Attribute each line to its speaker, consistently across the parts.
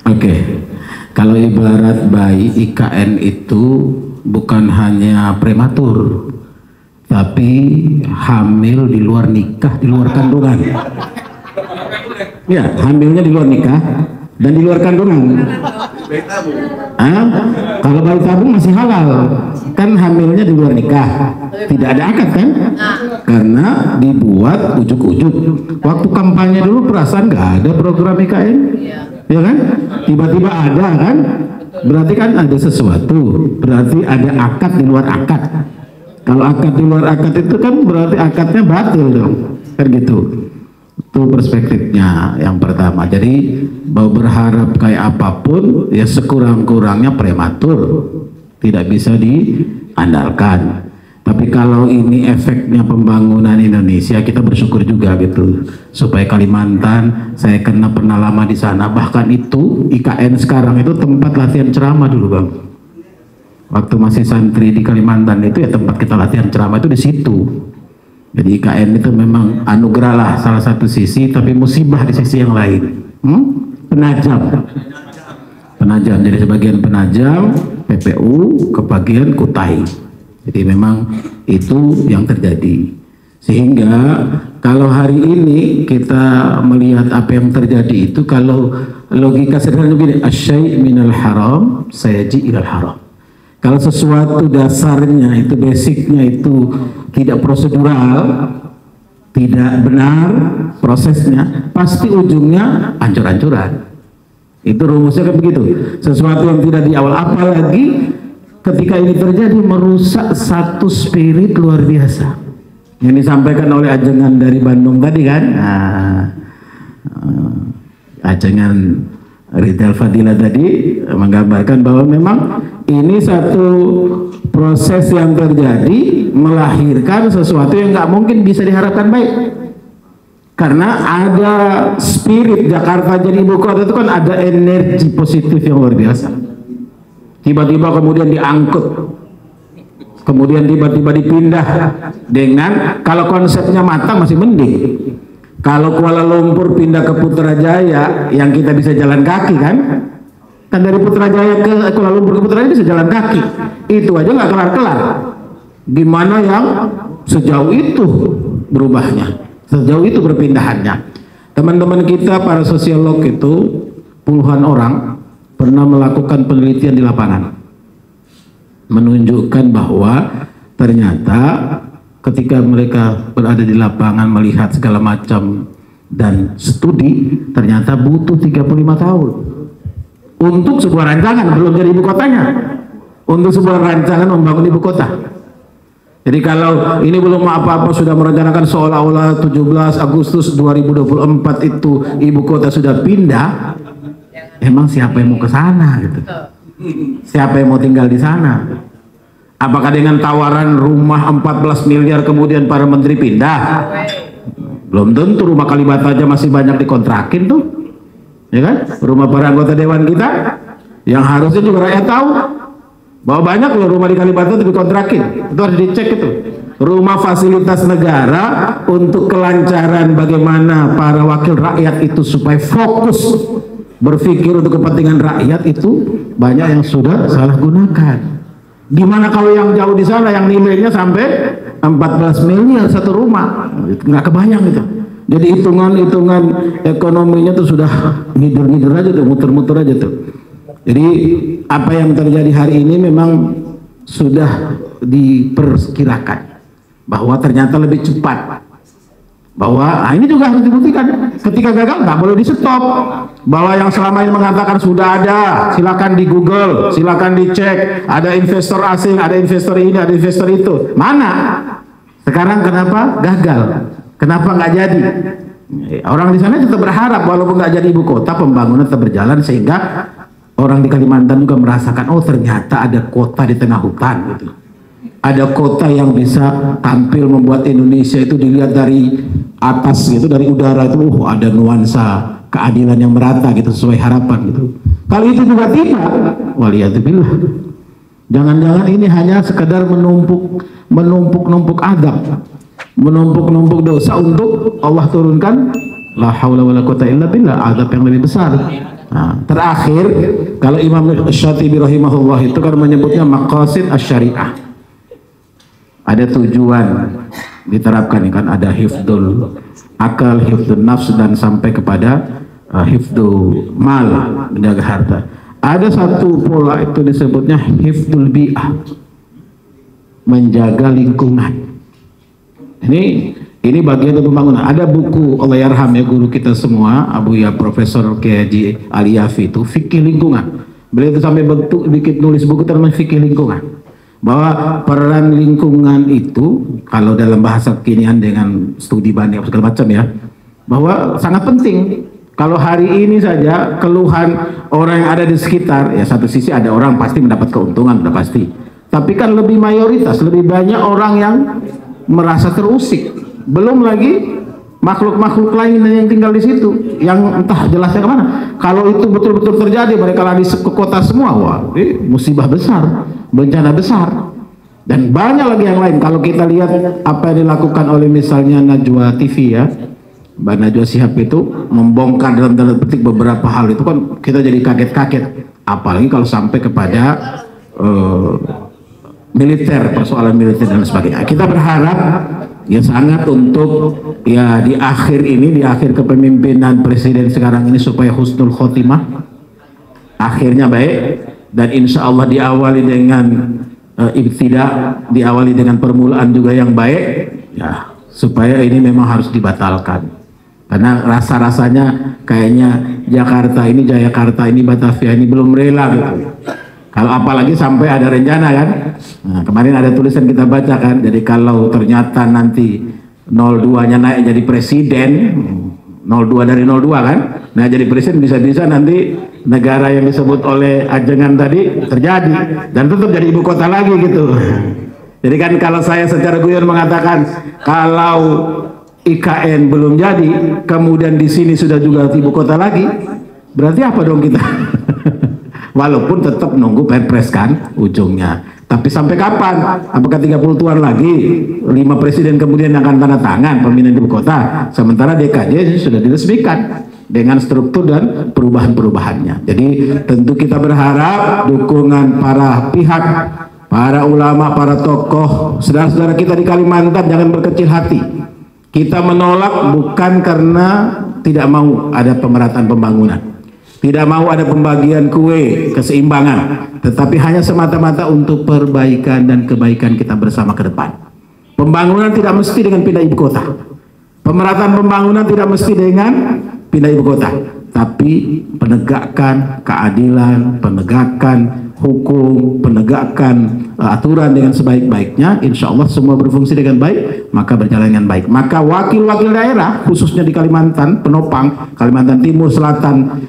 Speaker 1: Oke. Kalau ibarat bayi IKN itu bukan hanya prematur, tapi hamil di luar nikah, di luar kandungan. Ya, hamilnya di luar nikah dan di luar kandungan. Kalau bayi tabung masih halal, kan hamilnya di luar nikah, tidak ada akad kan? Karena dibuat ujuk-ujuk. Waktu kampanye dulu perasaan nggak ada program IKN, ya kan? Tiba-tiba ada kan? Berarti kan ada sesuatu, berarti ada akad di luar akad. Kalau akad di luar akad itu kan berarti akadnya batil dong, kan gitu. Itu perspektifnya yang pertama. Jadi mau berharap kayak apapun ya sekurang-kurangnya prematur, tidak bisa diandalkan. Tapi kalau ini efeknya pembangunan Indonesia, kita bersyukur juga gitu, supaya Kalimantan, saya pernah lama di sana, bahkan itu IKN sekarang itu tempat latihan ceramah dulu Bang. Waktu masih santri di Kalimantan itu ya tempat kita latihan ceramah itu di situ. Jadi IKN itu memang anugerah lah salah satu sisi, tapi musibah di sisi yang lain. Penajam. Jadi sebagian penajam PPU, kebagian Kutai. Jadi memang itu yang terjadi. Sehingga kalau hari ini kita melihat apa yang terjadi itu, kalau logika sederhana begini, asyai' minal haram sayaji ilal haram. Kalau sesuatu dasarnya itu, basicnya itu tidak prosedural, tidak benar prosesnya, pasti ujungnya hancur-hancuran. Itu rumusnya kan begitu. Sesuatu yang tidak di awal, apalagi ketika ini terjadi merusak satu spirit luar biasa yang disampaikan oleh ajengan dari Bandung tadi kan. Ajengan Ridal Fadila tadi menggambarkan bahwa memang ini satu proses yang terjadi melahirkan sesuatu yang nggak mungkin bisa diharapkan baik, karena ada spirit Jakarta jadi ibu kota itu kan ada energi positif yang luar biasa. Tiba-tiba kemudian diangkut, kemudian tiba-tiba dipindah dengan, kalau konsepnya matang masih mending. Kalau Kuala Lumpur pindah ke Putrajaya yang kita bisa jalan kaki kan dari Putrajaya ke Kuala Lumpur ke Putrajaya bisa jalan kaki, itu aja nggak kelar-kelar. Gimana yang sejauh itu berubahnya, sejauh itu berpindahannya. Teman-teman kita para sosiolog itu puluhan orang pernah melakukan penelitian di lapangan, menunjukkan bahwa ternyata ketika mereka berada di lapangan melihat segala macam dan studi, ternyata butuh 35 tahun untuk sebuah rancangan, belum jadi ibu kotanya, untuk sebuah rancangan membangun ibu kota. Jadi kalau ini belum apa-apa sudah merencanakan seolah-olah 17 Agustus 2024 itu ibu kota sudah pindah, emang siapa yang mau ke sana gitu? Siapa yang mau tinggal di sana? Apakah dengan tawaran rumah 14 miliar kemudian para menteri pindah? Belum tentu. Rumah Kalibata aja masih banyak dikontrakin tuh, ya kan? Rumah para anggota dewan kita yang harusnya juga rakyat tahu bahwa banyak loh rumah di Kalibata itu dikontrakin. Itu harus dicek itu. Rumah fasilitas negara untuk kelancaran bagaimana para wakil rakyat itu supaya fokus berpikir untuk kepentingan rakyat, itu banyak yang sudah salah gunakan. Gimana kalau yang jauh di sana yang nilainya sampai 14 miliar satu rumah, nggak kebayang gitu. Jadi hitungan-hitungan ekonominya tuh sudah ngider-ngider aja tuh, muter-muter aja tuh. Jadi apa yang terjadi hari ini memang sudah diperkirakan bahwa ternyata lebih cepat. Bahwa ini juga harus dibuktikan. Ketika gagal nggak boleh di stop. Bahwa yang selama ini mengatakan sudah ada, silakan di Google, silakan dicek, ada investor asing, ada investor ini, ada investor itu. Mana? Sekarang kenapa gagal? Kenapa nggak jadi? Orang di sana tetap berharap walaupun nggak jadi ibu kota, pembangunan tetap berjalan, sehingga orang di Kalimantan juga merasakan, oh ternyata ada kota di tengah hutan gitu. Ada kota yang bisa tampil membuat Indonesia itu dilihat dari atas gitu, dari udara itu, ada nuansa keadilan yang merata gitu, sesuai harapan gitu. Kali itu juga tidak, waliyadzubillah. Jangan-jangan ini hanya sekedar menumpuk adab, menumpuk dosa untuk Allah turunkan la haula wala quwata illa billah, adab yang lebih besar. Nah, terakhir, kalau Imam Syatibi rahimahullah itu kan menyebutnya maqasid asy-syariah. Ada tujuan diterapkan kan, ada hifdzul akal, hifdzul nafs, dan sampai kepada hifdzul mal, menjaga harta. Ada satu pola itu disebutnya hifdzul bi'ah, menjaga lingkungan. Ini bagian dari pembangunan. Ada buku, Allah yarham ya guru kita semua, Abu ya Profesor Kiai Aliyafi, itu fikih lingkungan. Beliau itu sampai bikin nulis buku tentang fikih lingkungan, bahwa peran lingkungan itu kalau dalam bahasa kekinian dengan studi banding segala macam ya, bahwa sangat penting. Kalau hari ini saja keluhan orang yang ada di sekitar, ya satu sisi ada orang pasti mendapat keuntungan, sudah pasti. Tapi kan lebih mayoritas, lebih banyak orang yang merasa terusik. Belum lagi makhluk-makhluk lain yang tinggal di situ, yang entah jelasnya kemana. Kalau itu betul-betul terjadi, mereka lari ke kota semua, wah, musibah besar, bencana besar. Dan banyak lagi yang lain. Kalau kita lihat apa yang dilakukan oleh misalnya Najwa TV ya, Mbak Najwa Shihab itu membongkar dalam tanda petik beberapa hal, itu kan kita jadi kaget-kaget. Apalagi kalau sampai kepada militer, persoalan militer dan sebagainya. Kita berharap ya sangat untuk ya di akhir ini, di akhir kepemimpinan presiden sekarang ini, supaya husnul khotimah, akhirnya baik, dan insya Allah diawali dengan ibtida, diawali dengan permulaan juga yang baik ya, supaya ini memang harus dibatalkan. Karena rasa-rasanya kayaknya Jakarta ini, Jayakarta ini, Batavia ini belum rela gitu. Kalau apalagi sampai ada rencana kan. Nah, kemarin ada tulisan kita baca kan, jadi kalau ternyata nanti 02-nya naik jadi presiden, 02 dari 02 kan, nah jadi presiden, bisa-bisa nanti negara yang disebut oleh Ajengan tadi terjadi, dan tetap jadi ibu kota lagi gitu. Jadi kan kalau saya secara guyon mengatakan, kalau IKN belum jadi, kemudian di sini sudah juga ibu kota lagi, berarti apa dong kita? Walaupun tetap nunggu Perpres kan ujungnya. Tapi sampai kapan? Apakah 30 tahun lagi 5 presiden kemudian akan tanda tangan pemindahan ibu kota? Sementara DKJ sudah diresmikan dengan struktur dan perubahan-perubahannya. Jadi tentu kita berharap dukungan para pihak, para ulama, para tokoh, saudara-saudara kita di Kalimantan jangan berkecil hati. Kita menolak bukan karena tidak mau ada pemerataan pembangunan, tidak mau ada pembagian kue, keseimbangan, tetapi hanya semata-mata untuk perbaikan dan kebaikan kita bersama ke depan. Pembangunan tidak mesti dengan pindah ibu kota. Pemerataan pembangunan tidak mesti dengan pindah ibu kota. Tapi penegakan keadilan, penegakan hukum, penegakan aturan dengan sebaik-baiknya, insya Allah semua berfungsi dengan baik, maka berjalan dengan baik. Maka wakil-wakil daerah, khususnya di Kalimantan, penopang, Kalimantan Timur, Selatan,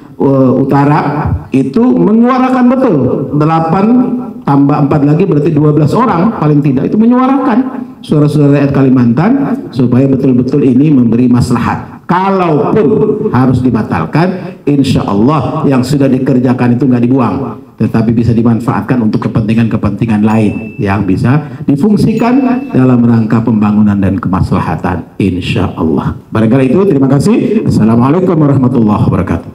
Speaker 1: Utara, itu menyuarakan betul. 8 tambah 4 lagi berarti 12 orang paling tidak, itu menyuarakan suara-suara rakyat Kalimantan supaya betul-betul ini memberi maslahat. Kalaupun harus dibatalkan, insya Allah yang sudah dikerjakan itu nggak dibuang, tetapi bisa dimanfaatkan untuk kepentingan-kepentingan lain yang bisa difungsikan dalam rangka pembangunan dan kemaslahatan, insya Allah. Barangkali itu, terima kasih. Assalamualaikum warahmatullahi wabarakatuh.